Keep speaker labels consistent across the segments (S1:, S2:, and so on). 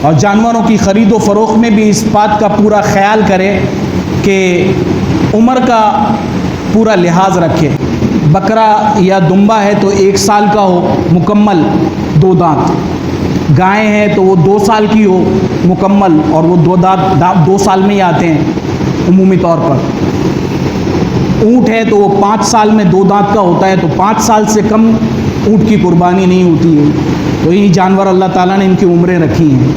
S1: اور جانوروں کی خرید و فروخت میں بھی اس بات کا پورا خیال کرے کہ عمر کا پورا لحاظ رکھے. بکرا یا دمبا ہے تو 1 سال کا ہو مکمل 2 دانت، گائے ہیں تو وہ 2 سال کی ہو مکمل، اور وہ 2 دانت 2 سال میں ہی آتے ہیں عمومی طور پر. اونٹ ہے تو وہ 5 سال میں 2 دانت کا ہوتا ہے، تو 5 سال سے کم اونٹ کی قربانی نہیں ہوتی ہے. تو یہ جانور اللہ تعالیٰ نے ان کی عمریں رکھی ہیں.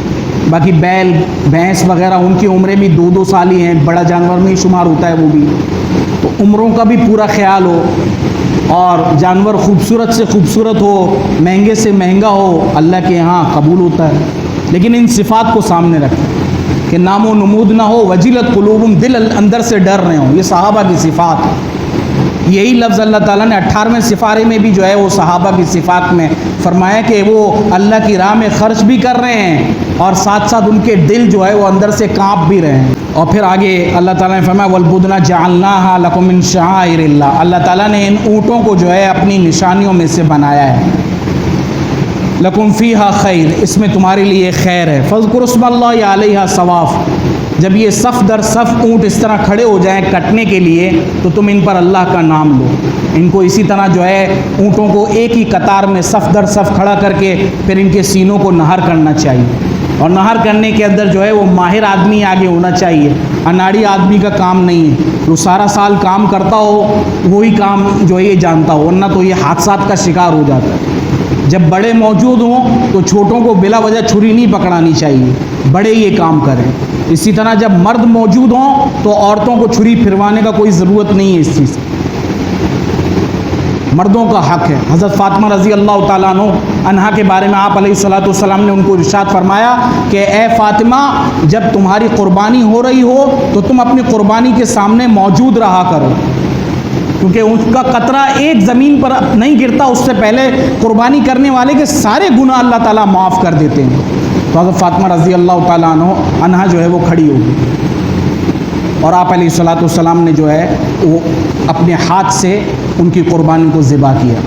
S1: باقی بیل بھینس وغیرہ ان کی عمریں بھی 2 سال ہی ہیں، بڑا جانور میں ہی شمار ہوتا ہے وہ بھی. تو عمروں کا بھی پورا خیال ہو، اور جانور خوبصورت سے خوبصورت ہو، مہنگے سے مہنگا ہو، اللہ کے یہاں قبول ہوتا ہے. لیکن ان صفات کو سامنے رکھیں کہ نام و نمود نہ ہو، وجلت قلوبہم، دل اندر سے ڈر رہے ہوں. یہ صحابہ کی صفات. یہی لفظ اللہ تعالیٰ نے 18ویں سپارے میں بھی جو ہے وہ صحابہ کی صفات میں فرمایا کہ وہ اللہ کی راہ میں خرچ بھی کر رہے ہیں، اور ساتھ ساتھ ان کے دل جو ہے وہ اندر سے کانپ بھی رہے ہیں. اور پھر آگے اللہ تعالیٰ نے فرمایا وَالْبُدْنَ جَعَلْنَاهَا لَكُم مِّن شَعَائِرِ اللَّهِ. اللہ تعالیٰ نے ان اونٹوں کو جو ہے اپنی نشانیوں میں سے بنایا ہے. لَكُم فِيهَا خَيْرٌ، اس میں تمہارے لیے خیر ہے. فَاذْكُرُوا اسْمَ اللَّهِ عَلَيْهَا صَوَافَ. جب یہ صف در صف اونٹ اس طرح کھڑے ہو جائیں کٹنے کے لیے تو تم ان پر اللہ کا نام لو. ان کو اسی طرح جو ہے اونٹوں کو ایک ہی قطار میں صف در صف کھڑا کر کے پھر ان کے سینوں کو نہر کرنا چاہیے. اور نہر کرنے کے اندر جو ہے وہ ماہر آدمی آگے ہونا چاہیے، اناڑی آدمی کا کام نہیں ہے. وہ سارا سال کام کرتا ہو وہی کام جو ہے یہ جانتا ہو، ورنہ تو یہ حادثات کا شکار ہو جاتا ہے. جب بڑے موجود ہوں تو چھوٹوں کو بلا وجہ چھری نہیں پکڑانی چاہیے، بڑے یہ کام کریں. اسی طرح جب مرد موجود ہوں تو عورتوں کو چھری پھروانے کا کوئی ضرورت نہیں ہے. اس چیز مردوں کا حق ہے. حضرت فاطمہ رضی اللہ تعالیٰ عنہا کے بارے میں آپ علیہ الصلوۃ والسلام نے ان کو ارشاد فرمایا کہ اے فاطمہ، جب تمہاری قربانی ہو رہی ہو تو تم اپنی قربانی کے سامنے موجود رہا کرو، کیونکہ اس کا قطرہ ایک زمین پر نہیں گرتا اس سے پہلے قربانی کرنے والے کے سارے گناہ اللہ تعالیٰ معاف کر دیتے ہیں. تو حضرت فاطمہ رضی اللہ تعالیٰ عنہا جو ہے وہ کھڑی ہوگی، اور آپ علیہ الصلوۃ والسلام نے جو ہے وہ اپنے ہاتھ سے ان کی قربانی کو ذبح کیا.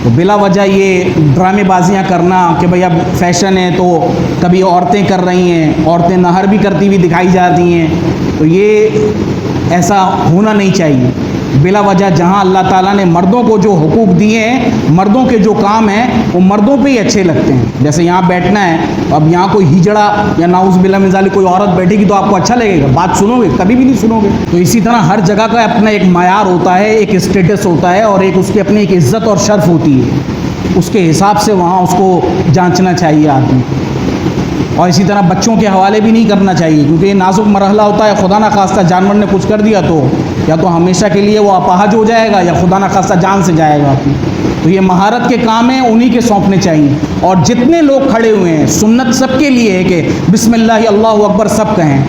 S1: تو بلا وجہ یہ ڈرامے بازیاں کرنا کہ بھئی اب فیشن ہے تو کبھی عورتیں کر رہی ہیں، عورتیں نہر بھی کرتی ہوئی دکھائی جاتی ہیں، تو یہ ایسا ہونا نہیں چاہیے. بلا وجہ جہاں اللہ تعالیٰ نے مردوں کو جو حقوق دیے ہیں، مردوں کے جو کام ہیں وہ مردوں پہ ہی اچھے لگتے ہیں. جیسے یہاں بیٹھنا ہے، اب یہاں کوئی ہجڑا یا نعوذ باللہ من ذالک کوئی عورت بیٹھے گی تو آپ کو اچھا لگے گا؟ بات سنو گے؟ کبھی بھی نہیں سنو گے. تو اسی طرح ہر جگہ کا اپنا ایک معیار ہوتا ہے، ایک اسٹیٹس ہوتا ہے، اور ایک اس کی اپنی ایک عزت اور شرف ہوتی ہے. اس کے حساب سے وہاں اس کو جانچنا چاہیے آدمی. اور اسی طرح بچوں کے حوالے بھی نہیں کرنا چاہیے، کیونکہ یہ نازک مرحلہ ہوتا ہے. خدا نہ خواستہ جانور نے کچھ کر دیا تو یا تو ہمیشہ کے لیے وہ اپاہج ہو جائے گا، یا خدا نہ خواستہ جان سے جائے گا. تو یہ مہارت کے کام ہیں، انہی کے سونپنے چاہیے. اور جتنے لوگ کھڑے ہوئے ہیں سنت سب کے لیے ہے کہ بسم اللہ اللہ اکبر سب کہیں.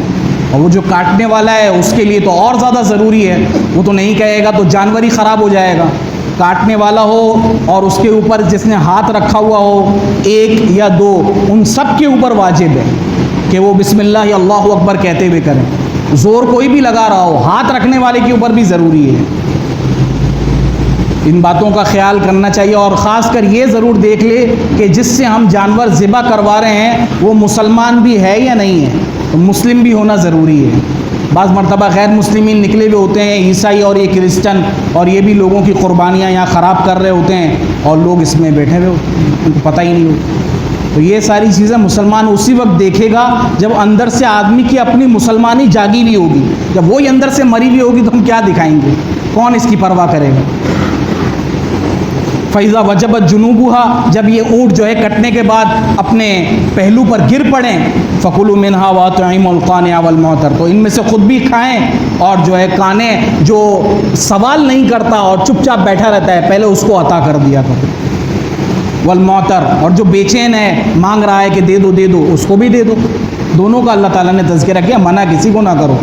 S1: اور وہ جو کاٹنے والا ہے اس کے لیے تو اور زیادہ ضروری ہے. وہ تو نہیں کہے گا تو جانور ہی خراب ہو جائے گا. کاٹنے والا ہو اور اس کے اوپر جس نے ہاتھ رکھا ہوا ہو، 1 یا 2، ان سب کے اوپر واجب ہے کہ وہ بسم اللہ اللہ اکبر کہتے ہوئے کریں. زور کوئی بھی لگا رہا ہو، ہاتھ رکھنے والے کے اوپر بھی ضروری ہے. ان باتوں کا خیال کرنا چاہیے. اور خاص کر یہ ضرور دیکھ لے کہ جس سے ہم جانور ذبح کروا رہے ہیں وہ مسلمان بھی ہے یا نہیں ہے. تو مسلم بھی ہونا ضروری ہے. بعض مرتبہ غیر مسلمین نکلے ہوئے ہوتے ہیں، عیسائی اور یہ کرسچن، اور یہ بھی لوگوں کی قربانیاں یہاں خراب کر رہے ہوتے ہیں، اور لوگ اس میں بیٹھے ہوئے ہوتے ہیں، ان کو پتہ ہی نہیں ہوتا. تو یہ ساری چیزیں مسلمان اسی وقت دیکھے گا جب اندر سے آدمی کی اپنی مسلمانی جاگی ہوئی ہوگی. جب وہی اندر سے مری ہوئی ہوگی تو ہم کیا دکھائیں گے؟ کون اس کی پرواہ کرے گا؟ فَإِذَا وَجَبَتْ جُنُوبُهَا، جب یہ اونٹ جو ہے کٹنے کے بعد اپنے پہلو پر گر پڑیں، فَكُلُوا مِنْهَا وَأَطْعِمُوا الْقَانِعَ وَالْمُعْتَرَ، تو ان میں سے خود بھی کھائیں، اور جو ہے کانے جو سوال نہیں کرتا اور چپ چاپ بیٹھا رہتا ہے پہلے اس کو عطا کر دیا کرو. والمعتر، اور جو بے چین ہے مانگ رہا ہے کہ دے دو دے دو، اس کو بھی دے دو. دونوں کا اللہ تعالیٰ نے تذکرہ کیا، منع کسی کو نہ کرو.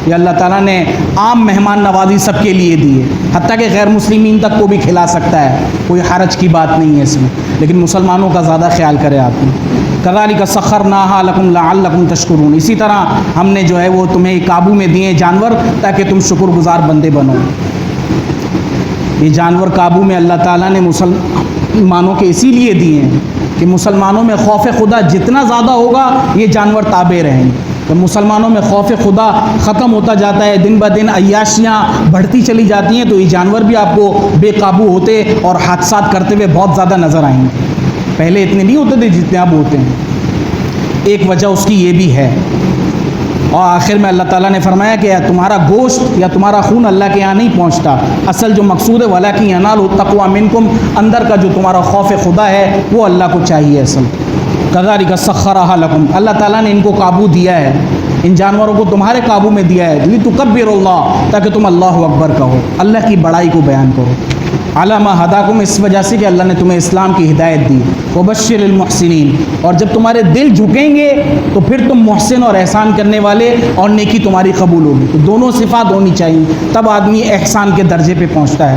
S1: یہ اللہ تعالیٰ نے عام مہمان نوازی سب کے لیے دی ہے، حتیٰ کہ غیر مسلمین تک کو بھی کھلا سکتا ہے، کوئی حرج کی بات نہیں ہے اس میں. لیکن مسلمانوں کا زیادہ خیال کرے آپ نے. کذالک سخرناہا لکم لعلکم تشکرون، اسی طرح ہم نے جو ہے وہ تمہیں قابو میں دیے جانور تاکہ تم شکر گزار بندے بنو. یہ جانور قابو میں اللہ تعالیٰ نے مسلمانوں کے اسی لیے دیے ہیں کہ مسلمانوں میں خوف خدا جتنا زیادہ ہوگا یہ جانور تابع رہیں گے. جب مسلمانوں میں خوف خدا ختم ہوتا جاتا ہے، دن بدن عیاشیاں بڑھتی چلی جاتی ہیں، تو یہ جانور بھی آپ کو بے قابو ہوتے اور حادثات کرتے ہوئے بہت زیادہ نظر آئیں گے. پہلے اتنے نہیں ہوتے تھے جتنے اب ہوتے ہیں. ایک وجہ اس کی یہ بھی ہے. اور آخر میں اللہ تعالیٰ نے فرمایا کہ تمہارا گوشت یا تمہارا خون اللہ کے یہاں نہیں پہنچتا، اصل جو مقصود ہے وَلَٰكِن يَنَالُهُ التَّقْوَىٰ مِنكُمْ، اندر کا جو تمہارا خوف خدا ہے وہ اللہ کو چاہیے. اصل كَذَٰلِكَ سَخَّرَهَا لَكُمْ، اللہ تعالیٰ نے ان کو قابو دیا ہے، ان جانوروں کو تمہارے قابو میں دیا ہے. لِتُكَبِّرُوا اللَّهَ، تاکہ تم اللہ اکبر کہو، اللہ کی بڑائی کو بیان کرو. عَلَىٰ مَا هَدَاكُمْ، اس وجہ سے کہ اللہ نے تمہیں اسلام کی ہدایت دی. وَبَشِّرِ الْمُحْسِنِينَ، اور جب تمہارے دل جھکیں گے تو پھر تم محسن اور احسان کرنے والے اور نیکی تمہاری قبول ہوگی. تو دونوں صفات ہونی چاہیے، تب آدمی احسان کے درجے پہ پہنچتا ہے.